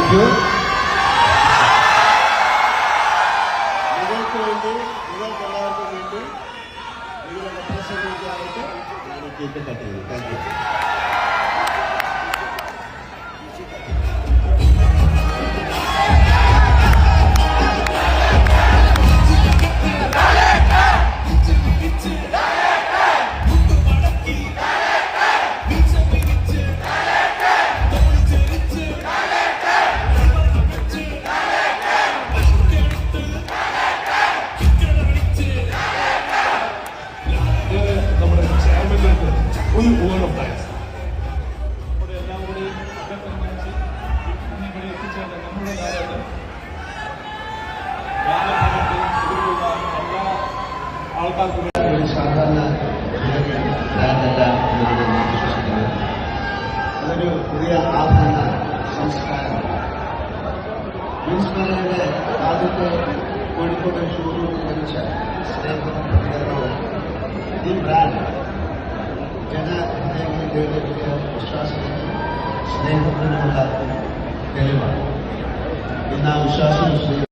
Thank you. നിങ്ങൾക്ക് വേണ്ടി നിങ്ങൾക്ക് എല്ലാവർക്കും വേണ്ടി നിങ്ങളെ പ്രസംഗിക്കാനായിട്ട് ഞാൻ കേക്ക് കട്ട് ചെയ്തു. Thank you. നമ്മുടെ ചെയർമാനിലേക്ക് ഒരു വേർഡ് ഓഫ് താങ്ക്സ്. നമ്മുടെ എല്ലാം കൂടി അഭ്യർത്ഥന മനസ്സിൽ ഇവിടെ എത്തിച്ചേർന്ന നമ്മുടെ ഗാനഭാഗത്ത് ഇതിലുള്ള എല്ലാ ആൾക്കാർക്കും ഒരു സാധാരണ ബ്രാൻഡല്ല എന്നാണ് ഞാൻ വിശ്വസിക്കുന്നത്. അതൊരു പുതിയ ആഭരണ സംസ്കാരം. ന്യൂസ്മേനയുടെ ആദ്യത്തെ കോഴിക്കോട് ഷോറൂമിൽ ലഭിച്ച സ്നേഹവും പ്രതികരണവും ഈ ബ്രാൻഡ് ജനഹൃദയങ്ങളിലെ വിശ്വാസത്തിനും സ്നേഹത്തിനുമുള്ള തെളിവാണ്. ഇന്ന് ആ വിശ്വാസം